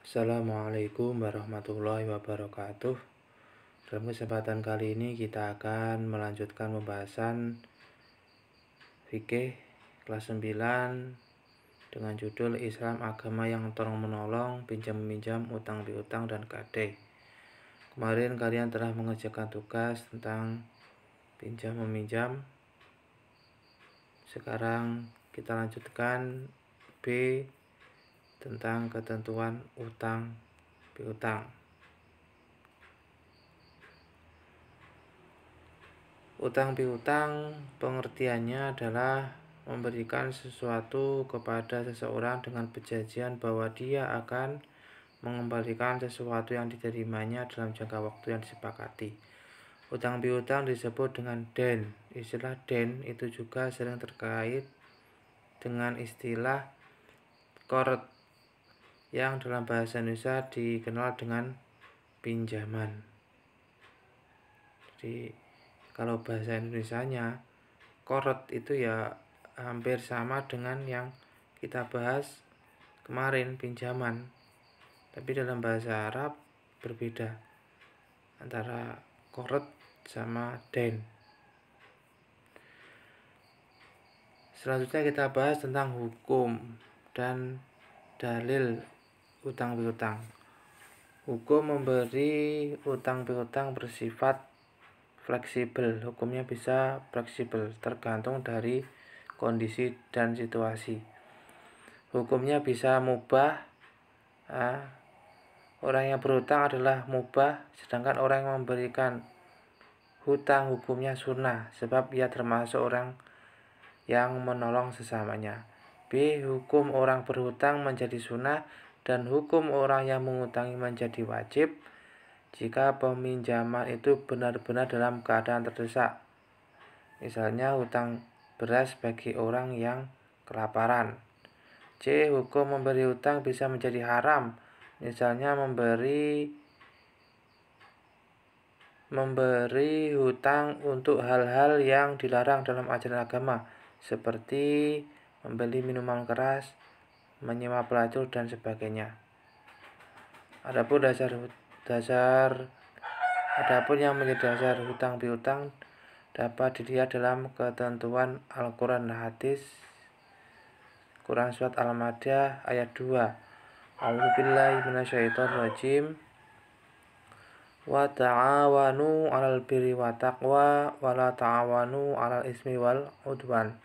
Assalamualaikum warahmatullahi wabarakatuh. Dalam kesempatan kali ini kita akan melanjutkan pembahasan fikih kelas 9 dengan judul Islam agama yang tolong menolong, pinjam meminjam, utang piutang dan gadai. Kemarin kalian telah mengerjakan tugas tentang pinjam meminjam. Sekarang kita lanjutkan B tentang ketentuan utang piutang. Utang piutang pengertiannya adalah memberikan sesuatu kepada seseorang dengan perjanjian bahwa dia akan mengembalikan sesuatu yang diterimanya dalam jangka waktu yang disepakati. Utang piutang disebut dengan den. Istilah den itu juga sering terkait dengan istilah qard yang dalam bahasa Indonesia dikenal dengan pinjaman. Jadi kalau bahasa Indonesianya qard itu ya hampir sama dengan yang kita bahas kemarin, pinjaman. Tapi dalam bahasa Arab berbeda antara qard sama den. Selanjutnya kita bahas tentang hukum dan dalil utang piutang. Hukum memberi utang piutang bersifat fleksibel. Hukumnya bisa fleksibel tergantung dari kondisi dan situasi. Hukumnya bisa mubah. Orang yang berhutang adalah mubah, sedangkan orang yang memberikan hutang hukumnya sunnah, sebab ia termasuk orang yang menolong sesamanya. B. Hukum orang berhutang menjadi sunnah dan hukum orang yang mengutangi menjadi wajib jika peminjaman itu benar-benar dalam keadaan terdesak. Misalnya hutang beras bagi orang yang kelaparan. C. Hukum memberi hutang bisa menjadi haram. Misalnya memberi hutang untuk hal-hal yang dilarang dalam ajaran agama, seperti membeli minuman keras, menyewa pelacur dan sebagainya. Adapun yang menjadi dasar hutang piutang dapat dilihat dalam ketentuan Al-Quran dan hadis. Quran surat Al-Maidah ayat 2. A'udzubillahi minasyaitonirrajim. Wa ta'awanu 'alal birri wa taqwa wa la ta'awanu 'alal ismi wal 'udwan.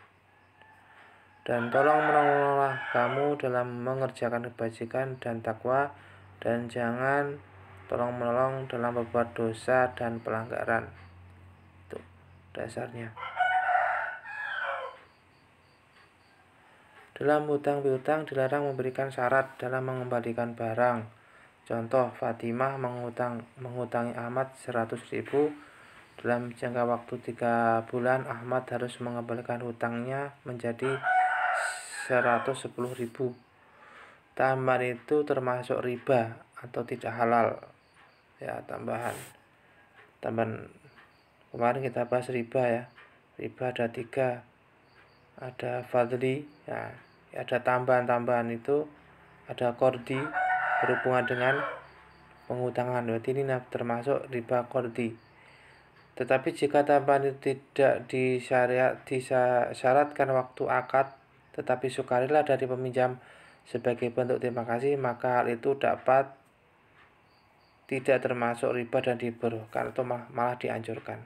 Dan tolong menolonglah kamu dalam mengerjakan kebajikan dan takwa, dan jangan tolong menolong dalam berbuat dosa dan pelanggaran. Itu dasarnya. Dalam hutang piutang dilarang memberikan syarat dalam mengembalikan barang. Contoh, Fatimah mengutangi Ahmad 100.000. Dalam jangka waktu 3 bulan, Ahmad harus mengembalikan hutangnya menjadi 110.000. Tambahan itu termasuk riba atau tidak halal. Ya, tambahan kemarin kita bahas riba ya. Riba ada 3. Ada fadli, ya, ada tambahan itu, ada qardi berhubungan dengan pengutangan. Berarti ini termasuk riba qardi. Tetapi jika tambahan itu tidak disyaratkan waktu akad, tetapi sukarela dari peminjam sebagai bentuk terima kasih, maka hal itu tidak termasuk riba dan dibolehkan atau malah dianjurkan.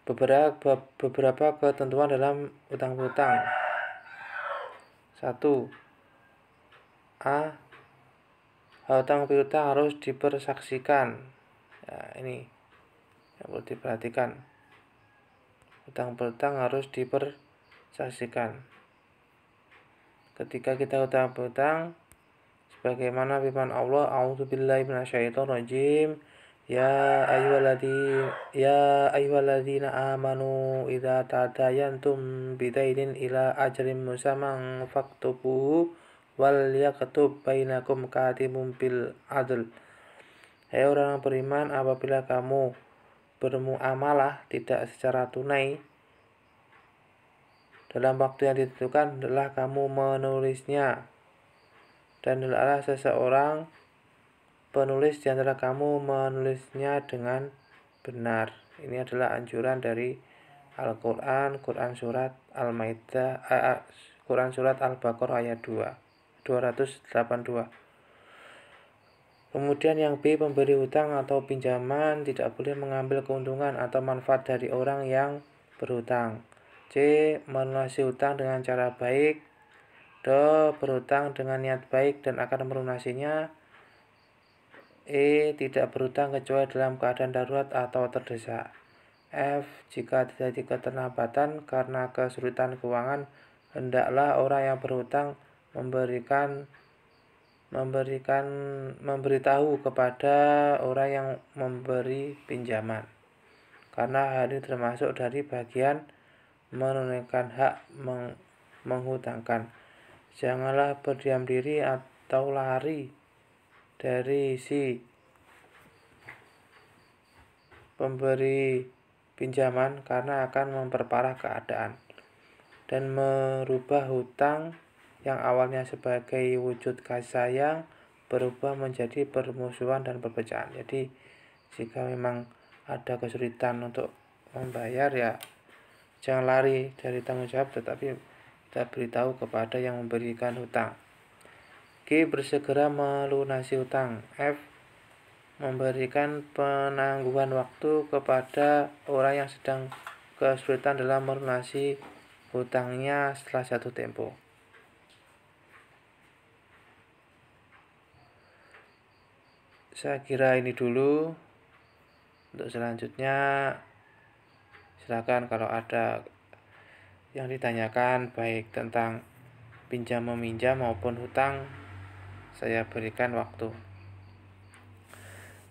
Beberapa ketentuan dalam utang piutang. 1. Hutang piutang harus dipersaksikan. Ya, ini yang perlu diperhatikan. Hutang piutang harus dipersaksikan. Ketika kita hutang piutang, sebagaimana firman Allah, A'udzubillahi minasyaitonirrajim. Ya ayyuhalladzina amanu idza tadayantum bidainin ila ajalin musamman faktubuhu wal yaktub bainakum katibun bil adl. Hai orang beriman, apabila kamu bermuamalah tidak secara tunai dalam waktu yang ditentukan, adalah kamu menulisnya dan hendaklah seseorang penulis di antara kamu menulisnya dengan benar. Ini adalah anjuran dari Al-Quran, Quran surat Al-Maidah, Quran surat Al-Baqarah ayat 282. Kemudian yang B, pemberi hutang atau pinjaman tidak boleh mengambil keuntungan atau manfaat dari orang yang berhutang. C, melunasi hutang dengan cara baik. D, berhutang dengan niat baik dan akan melunasinya. E, tidak berhutang kecuali dalam keadaan darurat atau terdesak. F, jika terjadi keterlambatan karena kesulitan keuangan, hendaklah orang yang berhutang memberitahu kepada orang yang memberi pinjaman, karena hal ini termasuk dari bagian menunaikan hak menghutangkan. Janganlah berdiam diri atau lari dari si pemberi pinjaman karena akan memperparah keadaan dan merubah hutang yang awalnya sebagai wujud kasih sayang berubah menjadi permusuhan dan perpecahan. Jadi jika memang ada kesulitan untuk membayar, ya jangan lari dari tanggung jawab, tetapi kita beritahu kepada yang memberikan hutang. G, bersegera melunasi hutang. F, memberikan penangguhan waktu kepada orang yang sedang kesulitan dalam melunasi hutangnya setelah jatuh tempo. Saya kira ini dulu. Untuk selanjutnya silakan kalau ada yang ditanyakan baik tentang pinjam meminjam maupun hutang, saya berikan waktu.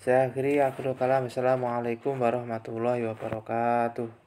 Saya akhiri, akhirul kalam. Assalamualaikum warahmatullahi wabarakatuh.